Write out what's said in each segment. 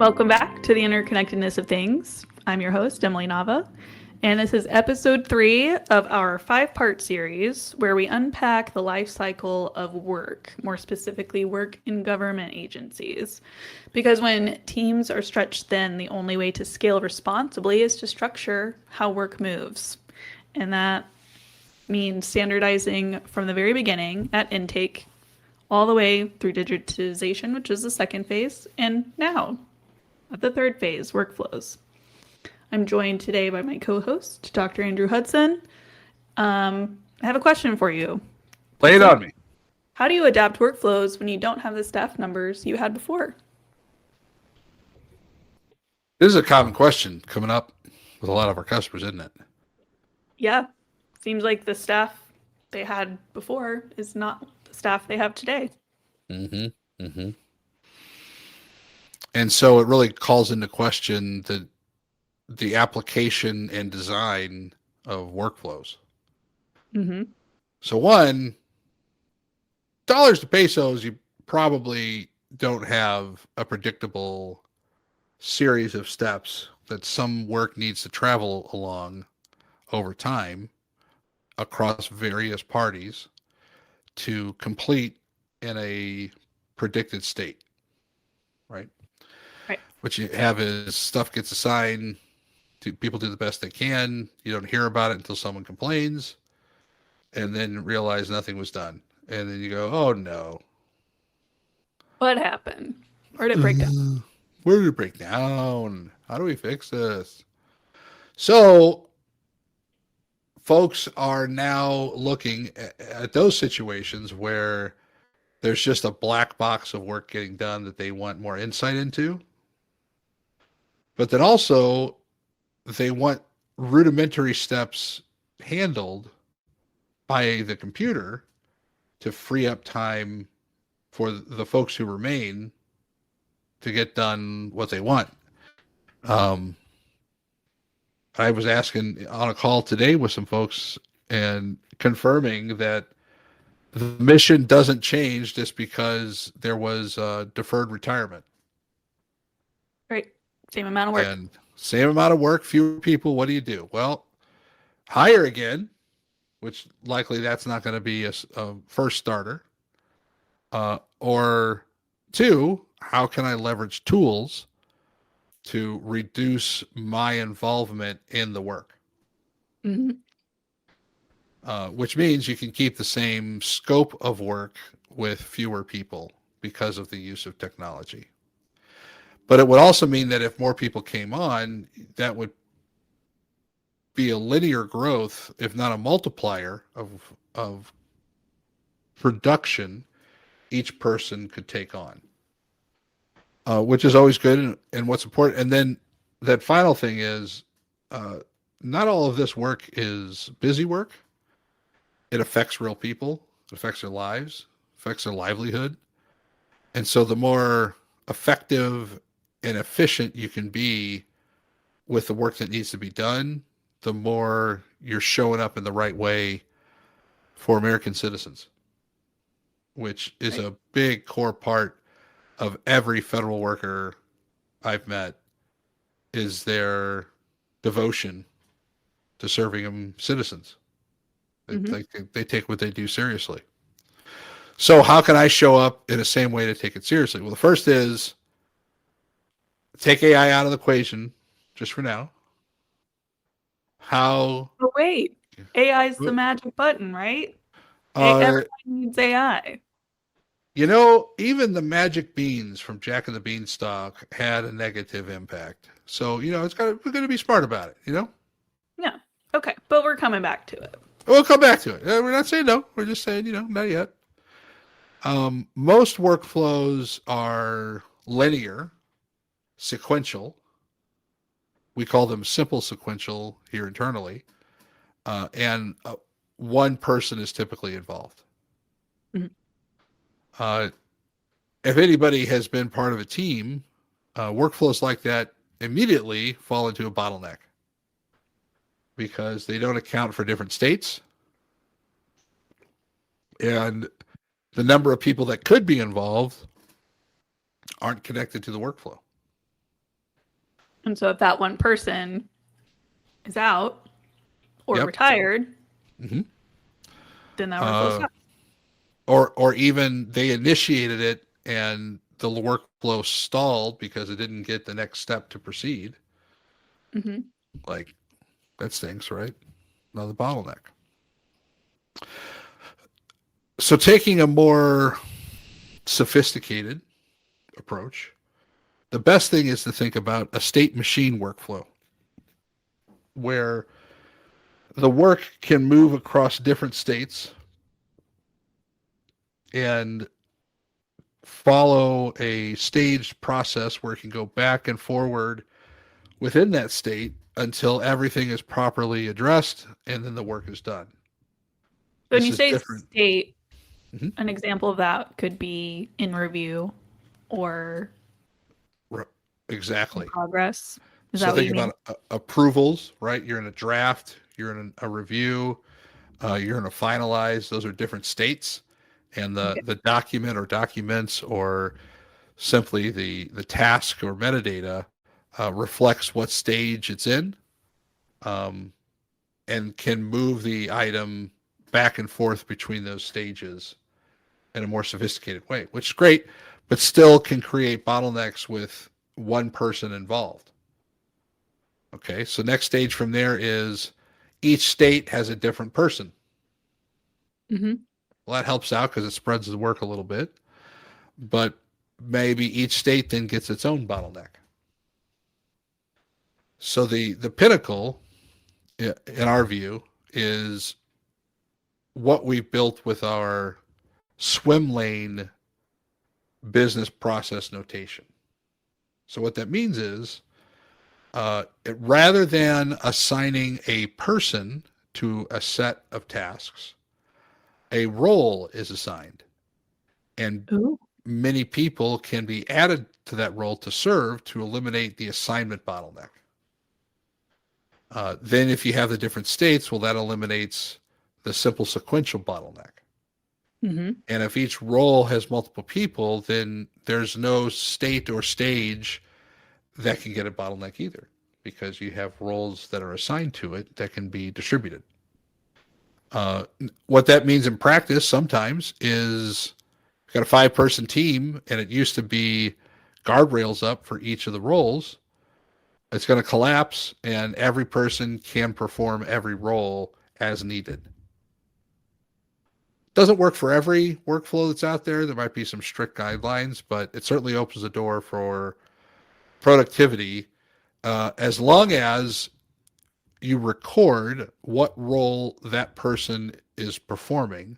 Welcome back to the interconnectedness of things. I'm your host, Emily Nava, and this is episode 3 of our 5-part series where we unpack the life cycle of work, more specifically work in government agencies. Because when teams are stretched thin, the only way to scale responsibly is to structure how work moves. And that means standardizing from the very beginning at intake all the way through digitization, which is the second phase, and now at the third phase, workflows. I'm joined today by my co-host, Dr. Andrew Hutson. I have a question for you. Lay it on me. How do you adapt workflows when you don't have the staff numbers you had before? This is a common question coming up with a lot of our customers, isn't it? Yeah, seems like the staff they had before is not the staff they have today. And so it really calls into question the application and design of workflows. So one, dollars to pesos, you probably don't have a predictable series of steps that some work needs to travel along over time across various parties to complete in a predicted state, right? Right. What you have is stuff gets assigned, people do the best they can. You don't hear about it until someone complains, and then realize nothing was done. And then you go, oh no. What happened? Where did it break down? Where did it break down? How do we fix this? So folks are now looking at those situations where there's just a black box of work getting done that they want more insight into. But then also they want rudimentary steps handled by the computer to free up time for the folks who remain to get done what they want. I was asking on a call today with some folks and confirming that the mission doesn't change just because there was deferred retirement. Right. Same amount of work. And same amount of work, fewer people. What do? Well, hire again, which likely that's not going to be a first starter. Or two, how can I leverage tools to reduce my involvement in the work? Which means you can keep the same scope of work with fewer people because of the use of technology. But it would also mean that if more people came on, that would be a linear growth, if not a multiplier of production each person could take on, which is always good and what's important. And then that final thing is not all of this work is busy work. It affects real people. It affects their lives, affects their livelihood. And so the more effective and efficient you can be with the work that needs to be done, the more you're showing up in the right way for American citizens, which is a big core part of every federal worker I've met, is their devotion to serving them citizens. They take what they do seriously. So how can I show up in the same way to take it seriously? Well, the first is take AI out of the equation just for now. How? But wait, AI is the magic button, right? Everyone needs AI. You know, even the magic beans from Jack and the Beanstalk had a negative impact. So, we're going to be smart about it, Yeah. Okay. But we're coming back to it. We'll come back to it. We're not saying no. We're just saying, not yet. Most workflows are linear, sequential. We call them simple sequential here internally. And one person is typically involved. If anybody has been part of a team, workflows like that immediately fall into a bottleneck because they don't account for different states. And the number of people that could be involved aren't connected to the workflow. And so if that one person is out or Yep. retired, Hmm. then that workflow Uh, stops. or even they initiated it and the workflow stalled because it didn't get the next step to proceed. Hmm. Like that stinks, right? Another bottleneck. So taking a more sophisticated approach, the best thing is to think about a state machine workflow where the work can move across different states and follow a staged process where it can go back and forward within that state until everything is properly addressed and then the work is done. So when This you is say different. state, Mhm. an example of that could be in review or in Exactly. progress. Is So that what think you mean? about approvals, right? You're in a draft, you're in a review, you're in a finalize. Those are different states, and Okay. the document or documents or simply the task or metadata reflects what stage it's in, um, and can move the item back and forth between those stages in a more sophisticated way, which is great, but still can create bottlenecks with one person involved. Okay, so next stage from there is each state has a different person. Hmm. Well, that helps out because it spreads the work a little bit, but maybe each state then gets its own bottleneck. So the pinnacle, in our view, is what we built with our swim lane business process notation. So what that means is, rather than assigning a person to a set of tasks, a role is assigned, and Ooh. many people can be added to that role to serve to eliminate the assignment bottleneck. Then, if you have the different states, well, that eliminates the simple sequential bottleneck. Hmm. And if each role has multiple people, then there's no state or stage that can get a bottleneck either, because you have roles that are assigned to it that can be distributed. Uh, what that means in practice sometimes is got a 5-person team and it used to be guardrails up for each of the roles. It's going to collapse and every person can perform every role as needed. Doesn't work for every workflow that's out there. There might be some strict guidelines, but it certainly opens the door for productivity, as long as you record what role that person is performing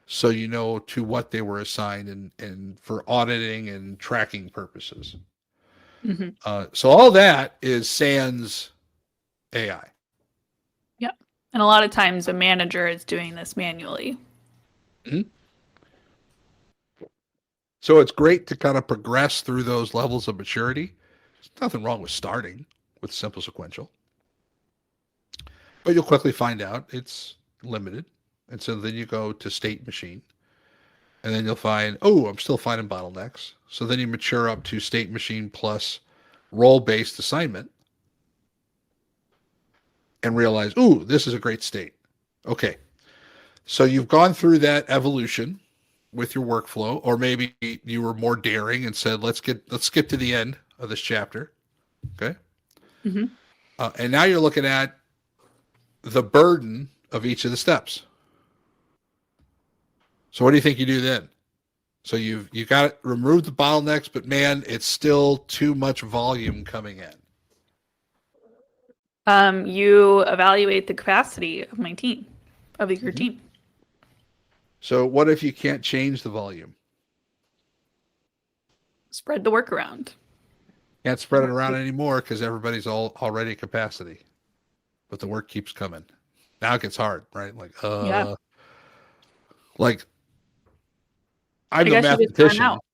so you know to what they were assigned and for auditing and tracking purposes. Hmm. So all that is sans AI. Yeah. And a lot of times a manager is doing this manually. Mhm. So it's great to kind of progress through those levels of maturity. There's nothing wrong with starting with simple sequential, but you'll quickly find out it's limited. And so then you go to state machine, and then you'll find, oh, I'm still finding bottlenecks. So then you mature up to state machine plus role based assignment and realize, ooh, this is a great state. Okay. So you've gone through that evolution with your workflow, or maybe you were more daring and said, let's skip to the end of this chapter. Okay. Hmm. And now you're looking at the burden of each of the steps. So what do you think you do then? So you've got to remove the bottlenecks, but man, it's still too much volume coming in. You evaluate the capacity of my team, of your Mhm. team. So what if you can't change the volume? Spread the work around. Can't spread it around anymore because everybody's already at capacity, but the work keeps coming. Now it gets hard, right? Yeah. Like I'm I the guess you just burn mathematician. out.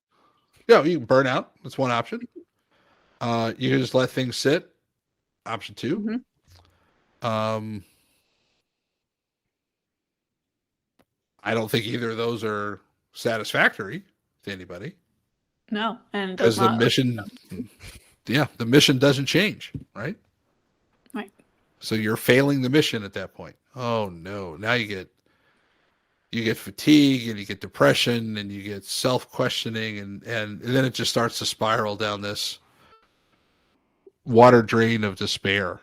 Yeah, you can burn out. That's one option. You can just let things sit. Option two. Hmm. Um, I don't think either of those are satisfactory to anybody No, and it does because the not. mission. yeah, the mission doesn't change, right? Right. So you're failing the mission at that point. Oh no. Now you get fatigue and you get depression and you get self-questioning and then it just starts to spiral down this water drain of despair.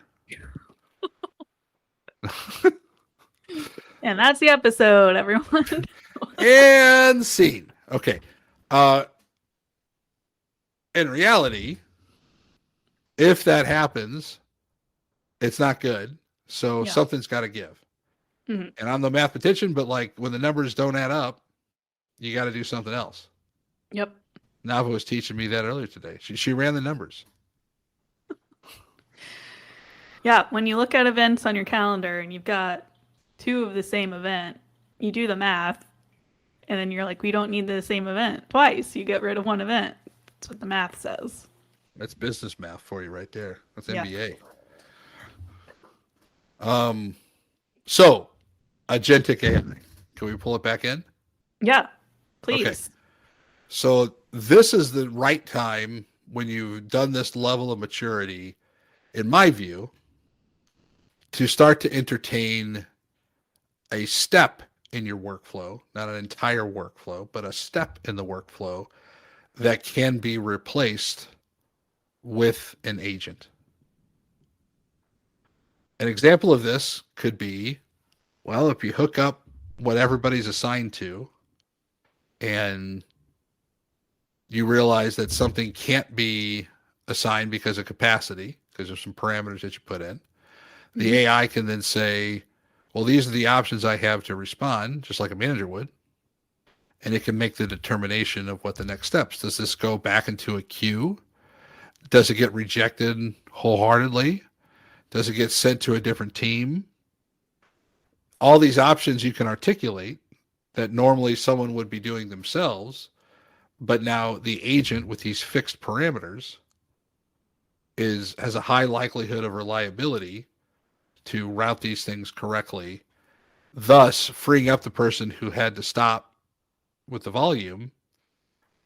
And that's the episode, everyone. And scene. Okay. Uh in reality, if that happens, it's not good. So Yeah. something's got to give. Mhm. And I'm the mathematician, but like when the numbers don't add up, you got to do something else. Yep. Nava was teaching me that earlier today. She ran the numbers. Yeah. When you look at events on your calendar and you've got two of the same event, you do the math, and then you're like, we don't need the same event twice. You get rid of one event. That's what the math says. That's business math for you right there. That's Yeah. MBA. So agentic AI. Can we pull it back in? Yeah. Okay. Please. So this is the right time when you've done this level of maturity, in my view, to start to entertain a step in your workflow, not an entire workflow, but a step in the workflow that can be replaced with an agent. An example of this could be, well, if you hook up what everybody's assigned to and you realize that something can't be assigned because of capacity, because there's some parameters that you put in, the AI can then say, well, these are the options I have to respond, just like a manager would. And it can make the determination of what the next steps. Does this go back into a queue? Does it get rejected wholeheartedly? Does it get sent to a different team? All these options you can articulate that normally someone would be doing themselves, but now the agent with these fixed parameters has a high likelihood of reliability to route these things correctly, thus freeing up the person who had to stop with the volume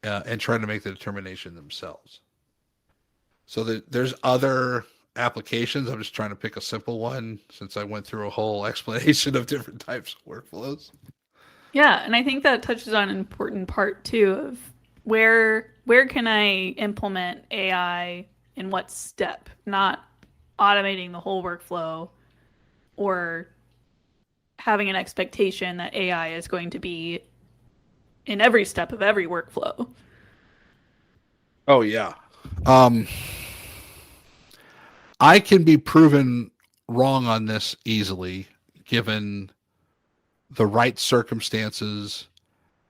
and trying to make the determination themselves. So there's other applications. I'm just trying to pick a simple one since I went through a whole explanation of different types of workflows. Yeah, and I think that touches on an important part too of where can I implement AI in what step, not automating the whole workflow or having an expectation that AI is going to be in every step of every workflow. Oh yeah. Um, I can be proven wrong on this easily given the right circumstances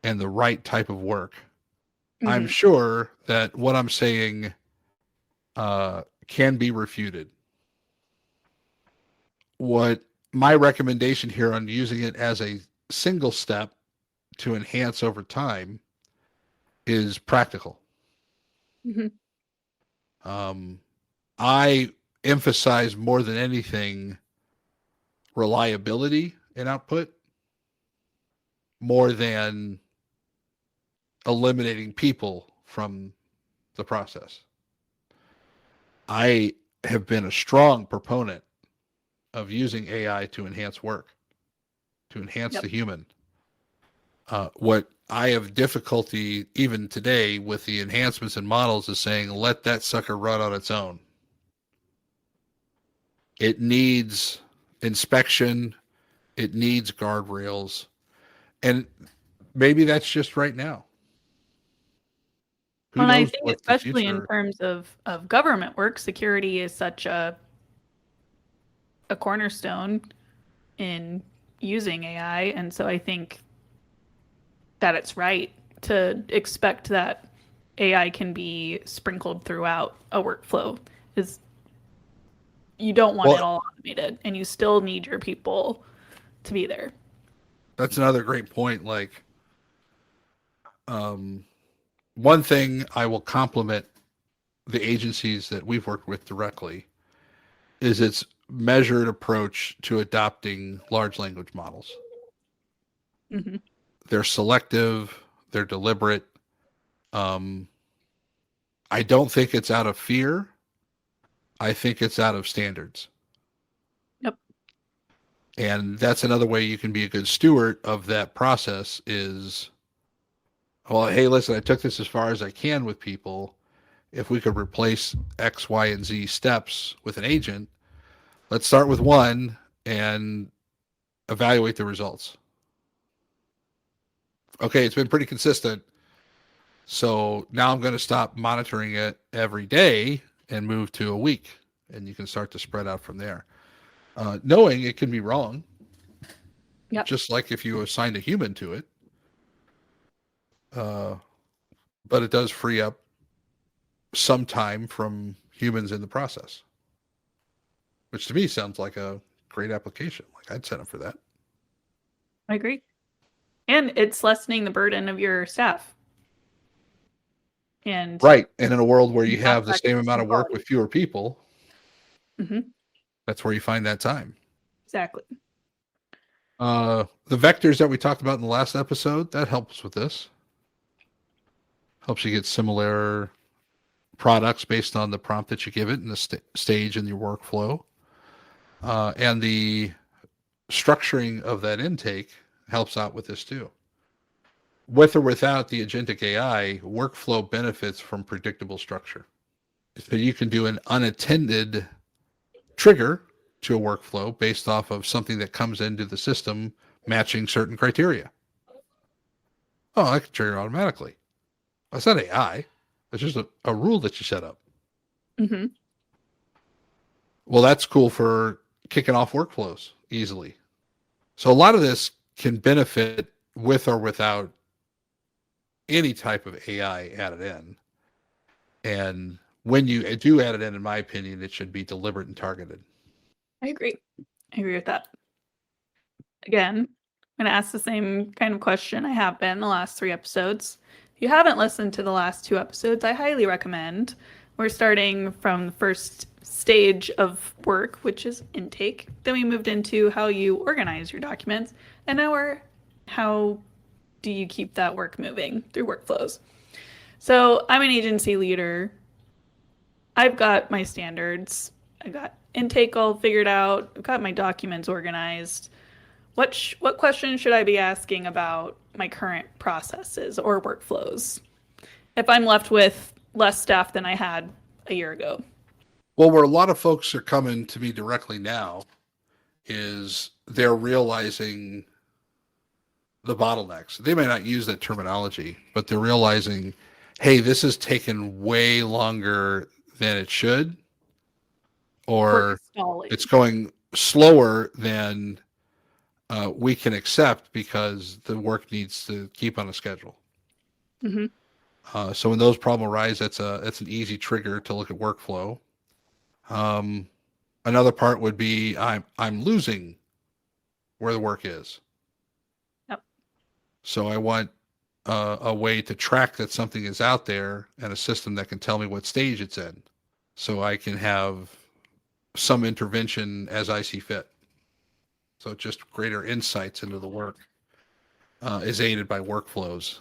and the right type of work. I'm Mm-hmm. sure that what I'm saying can be refuted. What my recommendation here on using it as a single step to enhance over time is practical. Mm-hmm. Um, I emphasize more than anything reliability in output more than eliminating people from the process. I have been a strong proponent of using AI to enhance work, to enhance Yep. the human. What I have difficulty even today with the enhancements and models is saying, let that sucker run on its own. It needs inspection, it needs guardrails, and maybe that's just right now. Who Well, and I knows think what the especially in future? terms of government work, security is such a cornerstone in using AI, and so I think that it's right to expect that AI can be sprinkled throughout a workflow. Is you don't want it Well, all automated, and you still need your people to be there. that's another great point. Like, um, one thing I will compliment the agencies that we've worked with directly is its measured approach to adopting large language models. Hmm. They're selective, they're deliberate. Um, I don't think it's out of fear. I think it's out of standards. Yep. And that's another way you can be a good steward of that process is, well, hey, listen, I took this as far as I can with people. If we could replace X, Y, and Z steps with an agent, let's start with one and evaluate the results. Okay, it's been pretty consistent. So now I'm going to stop monitoring it every day and move to a week. And you can start to spread out from there. Knowing it can be wrong, Yep. just like if you assigned a human to it. Uh, but it does free up some time from humans in the process, which to me sounds like a great application. Like I'd set up for that. I agree. And it's lessening the burden of your staff. And Right. And in a world where you have the aspect same amount of work quality. with fewer people, Mm-hmm. that's where you find that time. Exactly. The vectors that we talked about in the last episode, that helps with this. Helps you get similar products based on the prompt that you give it and the stage in your workflow. And the structuring of that intake helps out with this too. With or without the agentic AI, workflow benefits from predictable structure. So you can do an unattended trigger to a workflow based off of something that comes into the system matching certain criteria. Oh, I can trigger automatically. That's not AI. It's just a rule that you set up. Mm-hmm. Well, that's cool for kicking off workflows easily. So a lot of this can benefit with or without any type of AI added in. And when you do add it in my opinion, it should be deliberate and targeted. I agree. I agree with that. Again, I'm going to ask the same kind of question I have been the last 3 episodes. If you haven't listened to the last 2 episodes, I highly recommend. We're starting from the first stage of work, which is intake. Then we moved into how you organize your documents. And now we're how do you keep that work moving through workflows. So I'm an agency leader. I've got my standards. I've got intake all figured out. I've got my documents organized. What questions should I be asking about my current processes or workflows if I'm left with less staff than I had a year ago? Well, where a lot of folks are coming to me directly now is they're realizing the bottlenecks. They may not use that terminology, but they're realizing, hey, this has taken way longer than it should, Work or stalling. it's going slower than we can accept because the work needs to keep on a schedule. Mm-hmm. So when those problems arise, that's an easy trigger to look at workflow. Another part would be I'm losing where the work is. Yep. So I want a way to track that something is out there and a system that can tell me what stage it's in, so I can have some intervention as I see fit. So just greater insights into the work is aided by workflows.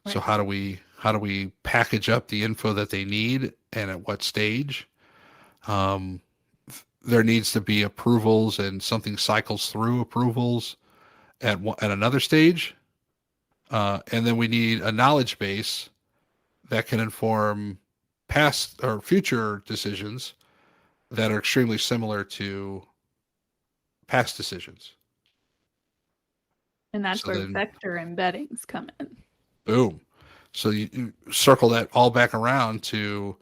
So Right. how do we package up the info that they need and at what stage? Um, there needs to be approvals and something cycles through approvals at another stage. And then we need a knowledge base that can inform past or future decisions that are extremely similar to past decisions. And that's So where then, vector embeddings come in. boom. So you circle that all back around to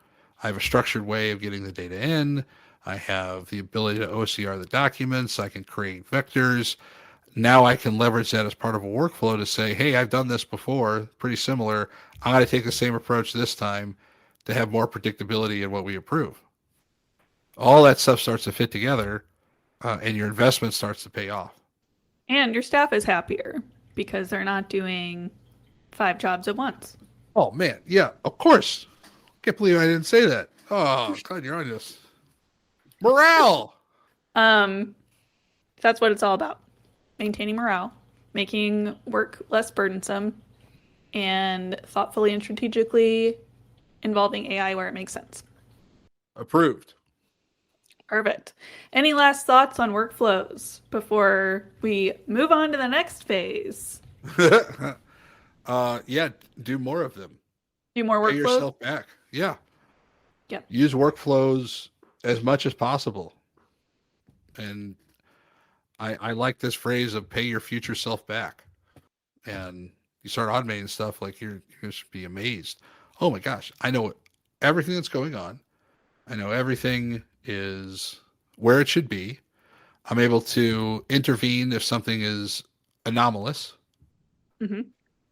I have a structured way of getting the data in. I have the ability to OCR the documents. I can create vectors. Now I can leverage that as part of a workflow to say, hey, I've done this before, pretty similar. I'm going to take the same approach this time to have more predictability in what we approve. All that stuff starts to fit together, and your investment starts to pay off. And your staff is happier because they're not doing 5 jobs at once. Oh man, yeah, of course. Can't believe I didn't say that. Oh, glad you're on this. Morale. Um, that's what it's all about. Maintaining morale, making work less burdensome, and thoughtfully and strategically involving AI where it makes sense. Approved. Perfect. Any last thoughts on workflows before we move on to the next phase? Yeah, do more of them. Do more Pay workflows? yourself back. Yeah. Yep. Use workflows as much as possible. And I like this phrase of pay your future self back. And you start automating stuff like you're going to be amazed. Oh my gosh, I know everything that's going on. I know everything is where it should be. I'm able to intervene if something is anomalous, hmm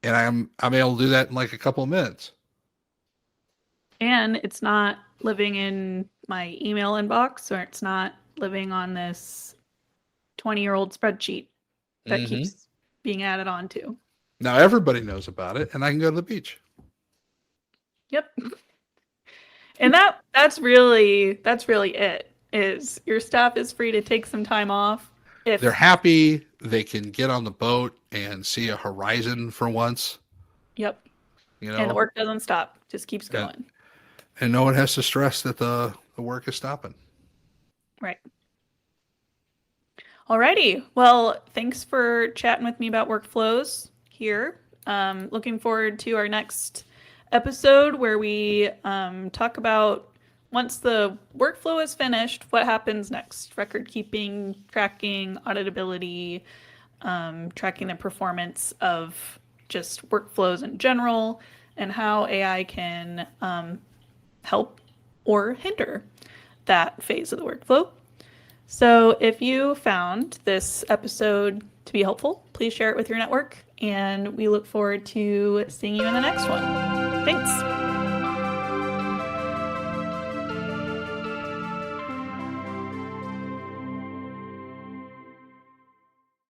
and I'm able to do that in like a couple of minutes. And it's not living in my email inbox, or it's not living on this 20-year-old spreadsheet that Mm-hmm. keeps being added on to. Now everybody knows about it, and I can go to the beach. Yep. And that's really it. Is your staff is free to take some time off They're if happy. They can get on the boat and see a horizon for once, yep. you And the know, work doesn't stop, just keeps and, going. and no one has to stress that the work is stopping. Right. Alrighty. Well, thanks for chatting with me about workflows here. Looking forward to our next episode where we talk about once the workflow is finished, what happens next? Record keeping, tracking, auditability, tracking the performance of just workflows in general, and how AI can help or hinder that phase of the workflow. So if you found this episode to be helpful, please share it with your network, and we look forward to seeing you in the next one. Thanks.